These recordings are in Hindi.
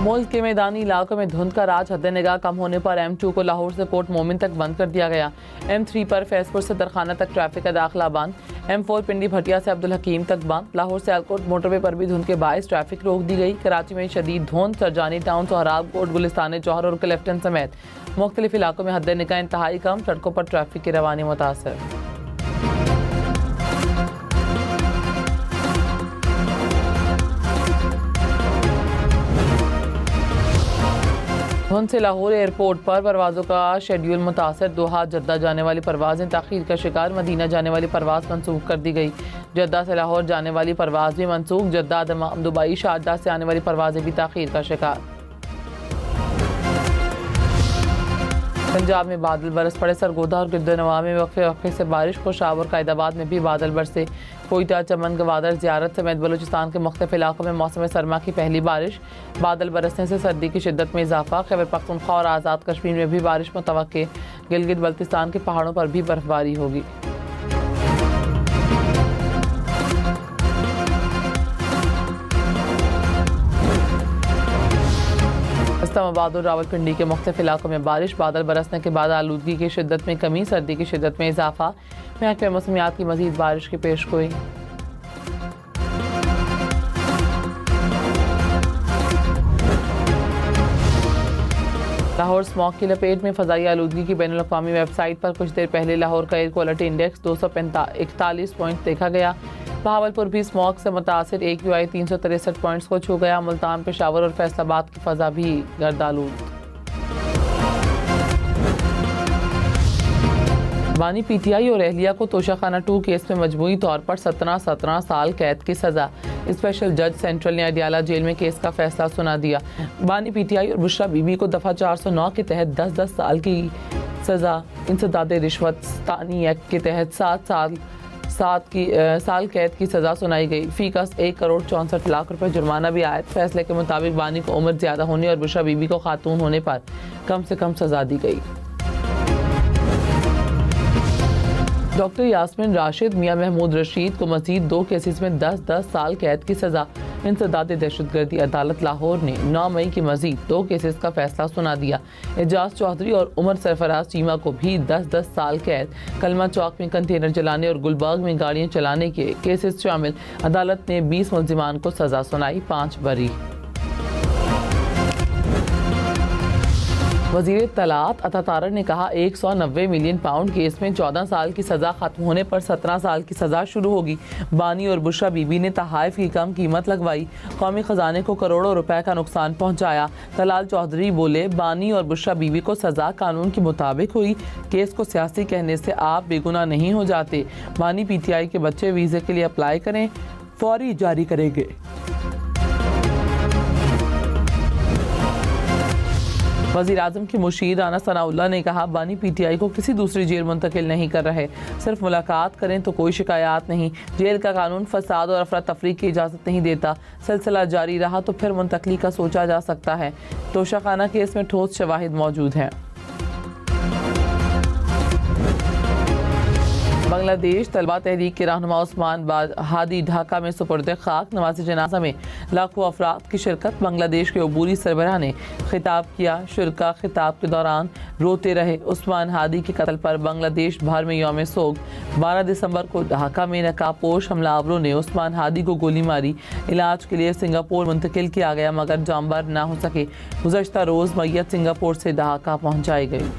मुल्क के मैदानी इलाकों में धुंध का राज हद निगाह कम होने पर M2 को लाहौर से कोट मोमिन तक बंद कर दिया गया। M3 पर फैजपुर से दरखाना तक ट्रैफिक का दाखिला बंद। M4 पिंडी भटिया से अब्दुल हकीम तक बंद। लाहौर से अलकोट मोटरवे पर भी धुंध के बायस ट्रैफिक रोक दी गई। कराची में शदीद धुंध, सरजानी टाउन, सोहराब कोट, गुलिस्तान जौहर और क्लिफ्टन समेत मुख्तलिफ इलाकों में हद निगाह इंतहाई कम। सड़कों पर ट्रैफिक की रवानी मुतासर। धुंध से लाहौर एयरपोर्ट पर परवाज़ों का शेड्यूल मुतासर। दोहा जद्दा जाने वाली परवाज़ें ताख़ीर का शिकार। मदीना जाने वाली परवाज़ मनसूख कर दी गई। जद्दा से लाहौर जाने वाली परवाज़ भी मनसूख। जद्दा, दमाम, दुबई, शारजाह से आने वाली परवाज़ें भी ताख़ीर का शिकार। पंजाब में बादल बरस पड़े। सरगोदा और गिरदनवा में वक्फे से बारिश। खुशाब और कायदाबाद में भी बादल बरसे। कोयटा, चमन, गवादर, ज़ियारत समेत बलूचिस्तान के मुख्तलिफ इलाकों में मौसम सरमा की पहली बारिश। बादल बरसने से सर्दी की शिद्दत में इजाफा। खैबर पख्तूनख्वा और आज़ाद कश्मीर में भी बारिश मुतवक्के। गिलगित बल्तिस्तान के पहाड़ों पर भी बर्फबारी होगी। इस्लामाबाद और रावलपिंडी के मुख्तलिफ इलाकों में बारिश। बादल बरसने के बाद आलूदगी की शिद्दत में कमी, सर्दी की शिद्दत में इजाफा। महकमे मौसमियात की मजीद बारिश की पेशगोई। लाहौर स्मॉग की लपेट में फ़ज़ाई आलूदगी की बैनुल अक़वामी वेबसाइट पर कुछ देर पहले लाहौर का एयर क्वालिटी इंडेक्स 241 पॉइंट देखा गया। बहावलपुर भी स्मॉग से मुतासिर AQI 363 पॉइंट्स को छू गया। मुल्तान, पेशावर और फैसलाबाद की फ़ज़ा भी गर्दालूद। बानी PTI और अहलिया को तोशाखाना 2 केस में मजमूई तौर पर 17 साल कैद की सज़ा। स्पेशल जज सेंट्रल ने अडियाला जेल में केस का फैसला सुना दिया। बानी PTI और बुशरा बीबी को दफ़ा 409 के तहत 10 साल की सज़ा, इंसदाद रिश्वत स्तानी एक्ट के तहत 7 साल कैद की सज़ा सुनाई गई। फीकस 1 करोड़ 64 लाख रुपए जुर्माना भी आयत। फैसले के मुताबिक बानी को उम्र ज़्यादा होने और बुशरा बीबी को खातून होने पर कम से कम सज़ा दी गई। डॉक्टर यास्मीन राशिद, मियां महमूद रशीद को मजीद 2 केसेस में 10 साल कैद की सज़ा। इंसदाद दहशतगर्दी अदालत लाहौर ने 9 मई की मजीद 2 केसेस का फैसला सुना दिया। एजाज चौधरी और उमर सरफराज चीमा को भी 10 साल कैद। कलमा चौक में कंटेनर जलाने और गुलबर्ग में गाड़ियां चलाने के केसेस शामिल। अदालत ने 20 मुल्जिमान को सज़ा सुनाई, 5 बरी। वज़ीर तलात अता तारर ने कहा 190 मिलियन पाउंड केस में 14 साल की सज़ा ख़त्म होने पर 17 साल की सज़ा शुरू होगी। बानी और बुशरा बीबी ने तहाइफ की कम कीमत लगवाई, कौमी ख़जाने को करोड़ों रुपए का नुकसान पहुँचाया। तलाल चौधरी बोले, बानी और बुशरा बीबी को सज़ा कानून के मुताबिक हुई। केस को सियासी कहने से आप बेगुनाह नहीं हो जाते। बानी PTI के बच्चे वीज़े के लिए अप्लाई करें, फौरी जारी करेंगे। वज़ीर आज़म की मुशीर राना सनाउल्लाह ने कहा, बानी PTI को किसी दूसरी जेल मुंतकिल नहीं कर रहे, सिर्फ मुलाकात करें तो कोई शिकायत नहीं। जेल का कानून फसाद और अफरा तफरी की इजाज़त नहीं देता। सिलसिला जारी रहा तो फिर मुंतकली का सोचा जा सकता है। तोशाखाना केस में ठोस शवाहिद मौजूद हैं। बांग्लादेश तलबा तहरीक के रहनुमा उस्मान हादी ढाका में सुपुर्द खाक। नमाज जनाजा में लाखों अफराद की शिरकत। बांग्लादेश के अबूरी सरबराह ने खिताब किया। शुरका खिताब के दौरान रोते रहे। उस्मान हादी के कत्ल पर बांग्लादेश भर में यौम सोग। 12 दिसंबर को ढाका में नकाबपोश हमलावरों ने उस्मान हादी को गोली मारी। इलाज के लिए सिंगापुर मुंतकिल किया गया मगर जानबर न हो सके। गुज़श्ता रोज़ मैयत सिंगापुर से ढाका पहुँचाई गई।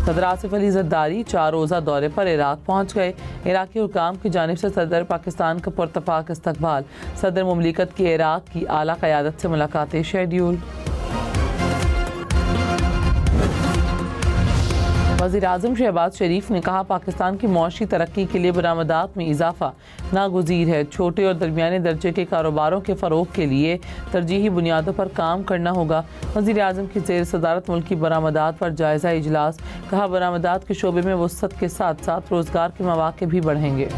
सदर आसिफ अली ज़रदारी 4 रोज़ा दौरे पर इराक पहुँच गए। इराकी हुकाम की जानिब से सदर पाकिस्तान का पुरतफाक इस्तकबाल। सदर मुमलिकत की इराक की आला क़यादत से मुलाकातें शेड्यूल। वज़ीर आज़म शहबाज शरीफ ने कहा, पाकिस्तान की मौशी तरक्की के लिए बरामदात में इजाफा नागुज़ीर है। छोटे और दरमियाने दर्जे के कारोबारों के फ़रोग़ के लिए तरजीही बुनियादों पर काम करना होगा। वज़ीर आज़म की ज़ेर सदारत मुल्की बरामदात पर जायज़ा इजलास। कहा, बरामदात के शोबे में वसअत के साथ साथ रोज़गार के मौक़े भी बढ़ेंगे।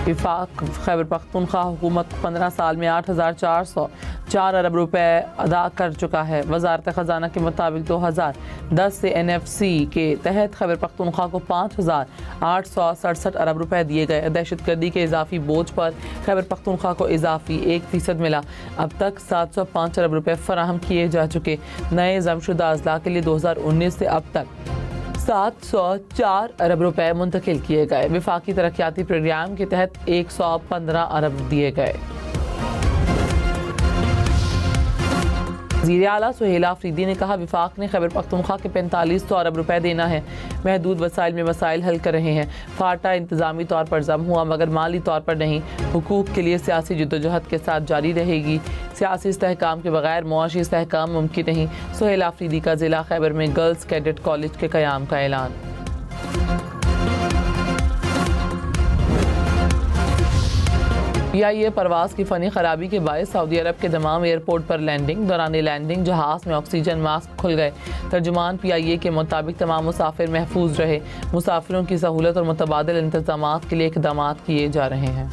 वफाक खैबर पख्तूनख्वा हुकूमत 15 साल में 8,400 4 अरब रुपए अदा कर चुका है। वजारत ख़जाना के मुताबिक 2010 से NFC के तहत खैबर पख्तूनख्वा को 5,867 अरब रुपए दिए गए। दहशतगर्दी के इजाफी बोझ पर खैबर पख्तूनख्वा को इजाफी 1% मिला। अब तक 705 अरब रुपए फराहम किए जा चुके। नए जमशुदा अजला के लिए 2019 से अब तक 704 अरब रुपए मुंतकिल किए गए। विफाकी तरक्याती प्रोग्राम के तहत 115 अरब दिए गए। वज़ीर आला सुहेल आफरीदी ने कहा, विफाक ने खैबर पख्तूनख्वा के 4500 अरब रुपए देना है। महदूद वसाइल में मसाइल हल कर रहे हैं। फाटा इंतजामी तौर पर जम हुआ मगर माली तौर पर नहीं। हुकूक के लिए सियासी जद्दोजहद के साथ जारी रहेगी। सियासी इस्तेहकाम के बगैर मुआशी इस्तेहकाम मुमकिन नहीं। सुहेल आफरीदी का ज़िला खैबर में गर्ल्स कैडेट कॉलेज के क़याम का ऐलान। PIA परवाज़ की फ़नी ख़राबी के बायस सऊदी अरब के दमाम एयरपोर्ट पर लैंडिंग। दौरान लैंडिंग जहाज़ में ऑक्सीजन मास्क खुल गए। तर्जुमान PIA के मुताबिक तमाम मुसाफिर महफूज रहे। मुसाफिरों की सहूलत और मुतबादिल इंतज़ामात के लिए इक़दाम किए जा रहे हैं।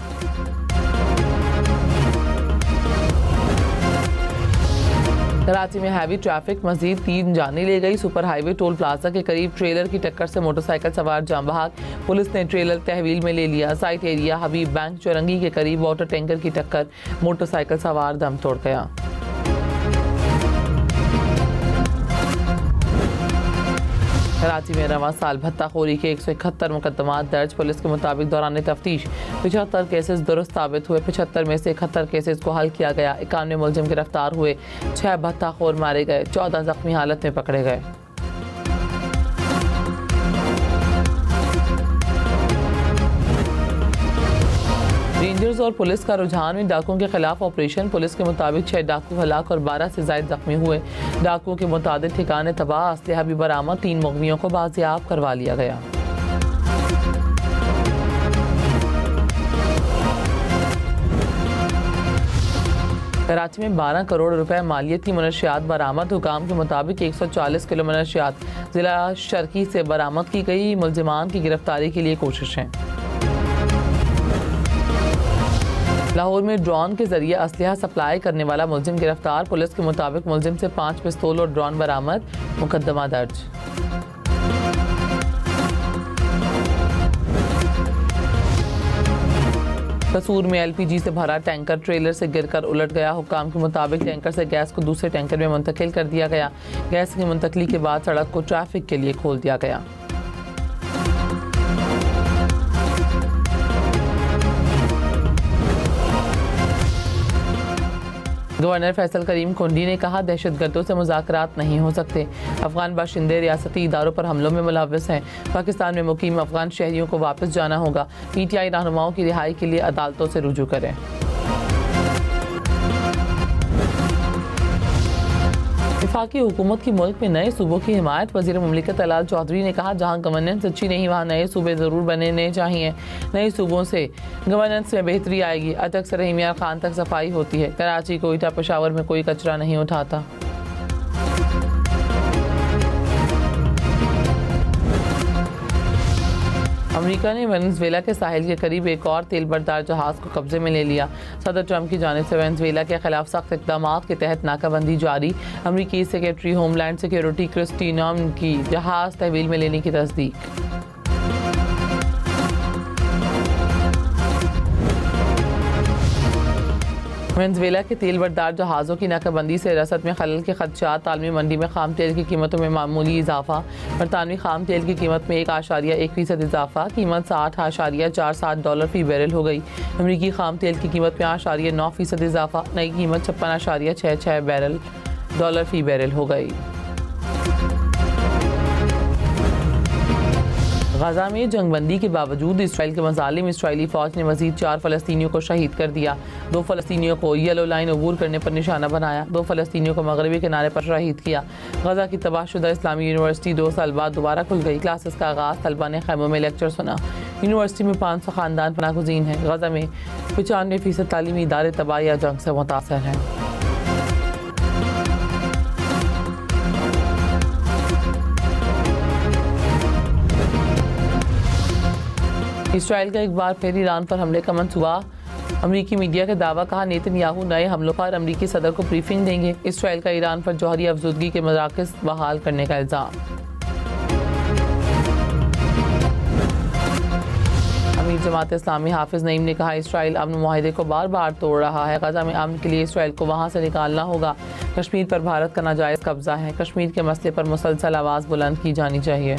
कराची में हैवी ट्रैफिक, मजीद 3 जानें ले गई। सुपर हाईवे टोल प्लाजा के करीब ट्रेलर की टक्कर से मोटरसाइकिल सवार जाम बहाक। पुलिस ने ट्रेलर तहवील में ले लिया। साइट एरिया हबीब बैंक चौरंगी के करीब वाटर टैंकर की टक्कर, मोटरसाइकिल सवार दम तोड़ गया। कराची में रवां साल भत्ताखोरी के 171 मुकदमात दर्ज। पुलिस के मुताबिक दौरान तफ्तीश 75 केसेस दुरुस्त साबित हुए। 75 में से 71 केसेस को हल किया गया। 91 मुलजिम गिरफ्तार हुए। 6 भत्ताखोर मारे गए। 14 जख्मी हालत में पकड़े गए। रेंजर्स और पुलिस का रुझान में डाकुओं के खिलाफ ऑपरेशन। पुलिस के मुताबिक 6 डाकू हलाक और 12 से ज्यादा जख्मी हुए। डाकुओं के मुताबिक ठिकाने तबाह, असलहा भी बरामद। 3 मुग़वियों को बाजियाब करवा लिया गया। कराची में 12 करोड़ रुपए मालियत की मनशियात बरामद। हुकाम के मुताबिक 140 किलो मनशियात जिला शर्की से बरामद की गई। मुलजिमान की गिरफ्तारी के लिए कोशिशें। लाहौर में ड्रोन के जरिए असलहा सप्लाई करने वाला मुलजिम गिरफ्तार। पुलिस के मुताबिक मुलजिम से 5 पिस्तौल और ड्रोन बरामद। मुकदमा दर्ज। कसूर में LPG से भरा टैंकर ट्रेलर से गिरकर उलट गया। हुकाम के मुताबिक टैंकर से गैस को दूसरे टैंकर में मुंतकिल कर दिया गया। गैस की मुंतकली के बाद सड़क को ट्रैफिक के लिए खोल दिया गया। गवर्नर फैसल करीम कोंडी ने कहा, दहशतगर्दों से मुज़ाकरात नहीं हो सकते। अफगान बाशिंदे रियासती इदारों पर हमलों में मुलव्वस हैं। पाकिस्तान में मुकीम अफगान शहरियों को वापस जाना होगा। PTI रहनुमाओं की रिहाई के लिए अदालतों से रुजू करें। वफाकी हुकूमत की मुल्क में नए सूबों की हिमायत। वज़ीर मुमलिकत अलाल चौधरी ने कहा, जहाँ गवर्नेंस अच्छी नहीं वहाँ नए सूबे ज़रूर बनने चाहिए। नए सूबों से गवर्नेंस में बेहतरी आएगी। अटक से रहीम यार खान तक सफाई होती है। कराची, कोयटा, पेशावर में कोई कचरा नहीं उठाता। अमेरिका ने वेनेजुएला के साहिल के करीब एक और तेल बरदार जहाज़ को कब्जे में ले लिया। सदर ट्रंप की जानिब से वेनेजुएला के खिलाफ सख्त इक़दाम के तहत नाकाबंदी जारी। अमरीकी सेक्रेटरी होमलैंड सिक्योरिटी क्रिस्टी नॉम की जहाज़ तहवील में लेने की तस्दीक। वेनेजुएला के तेल बरदार जहाज़ों की नाकाबंदी से रसद में खलल के खदशात। आलमी मंडी में खाम तेल की कीमतों में मामूली इजाफा। बरतानवी खाम तेल की कीमत में 1.1% इजाफा। कीमत $60.47 फी बैरल हो गई। अमरीकी खाम तेल की कीमत में 8.9% इजाफा। नई कीमत $56.66 फी बैरल हो गई। गजा में जंगबंदी के बावजूद इसराइल के मज़ालिम। इसराइली फ़ौज ने मज़ीद 4 फ़लस्तीनियों को शहीद कर दिया। 2 फ़लस्तीनियों को येलो लाइन अबूर करने पर निशाना बनाया। 2 फ़लस्तीनियों को मगरबी किनारे पर शहीद किया। गजा की तबाहशुदा इस्लामी यूनिवर्सिटी 2 साल बाद दोबारा खुल गई। क्लासेस का आगाज़। तलबा ने खैमों में लेक्चर सुना। यूनिवर्सिटी में 500 ख़ानदान पनाहगुज़ीन हैं। गजा में 95% तालीमी इदारे तबाह या जंग से मुतासर हैं। इसराइल का एक बार फिर ईरान पर हमले का मंसूबा। अमरीकी मीडिया का दावा, कहा नेतन्याहू नए हमलों पर अमरीकी सदर को ब्रीफिंग देंगे। इसराइल का ईरान पर जौहरी अफजूदगी के मराकज़ बहाल करने का इल्ज़ाम। अमीर जमात इस्लामी हाफिज नईम ने कहा, इसराइल अमन मुआहदे को बार बार तोड़ रहा है। गजा में अमन के लिए इसराइल को वहां से निकालना होगा। कश्मीर पर भारत का नाजायज़ कब्जा है। कश्मीर के मसले पर मुसलसल आवाज़ बुलंद की जानी चाहिए।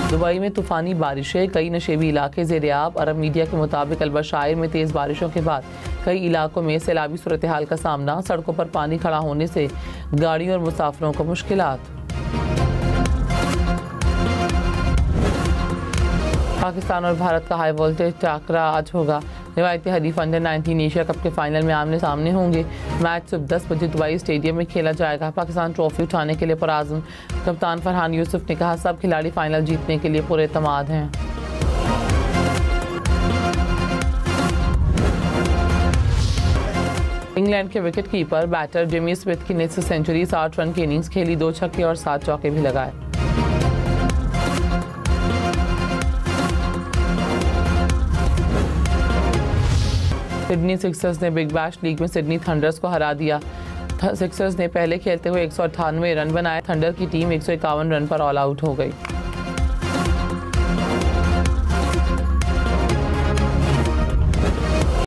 दुबई में तूफ़ानी बारिशें, कई नशेबी इलाके ज़ेर-ए-आब। अरब मीडिया के मुताबिक अल-बशायर में तेज़ बारिशों के बाद कई इलाकों में सैलाबी सूरत हाल का सामना। सड़कों पर पानी खड़ा होने से गाड़ियों और मुसाफिरों को मुश्किलात। पाकिस्तान और भारत का हाई वोल्टेज टाकरा आज होगा। रिवायती हरीफ अंडर 19 एशिया कप के फाइनल में आमने सामने होंगे। मैच सुबह 10 बजे दुबई स्टेडियम में खेला जाएगा। पाकिस्तान ट्रॉफी उठाने के लिए पुरआज़म। कप्तान फरहान यूसुफ ने कहा, सब खिलाड़ी फाइनल जीतने के लिए पूरे एतमाद हैं। इंग्लैंड के wicket keeper batter Jamie Smith की निसफ सेंचुरी, 60 रन की इनिंग्स खेली, 2 छक्के और 7 चौके भी लगाए। सिडनी सिक्सर्स ने बिग बैश लीग में सिडनी थंडर्स को हरा दिया। सिक्सर्स ने पहले खेलते हुए 198 रन बनाए। थंडर की टीम 151 रन पर ऑल आउट हो गई।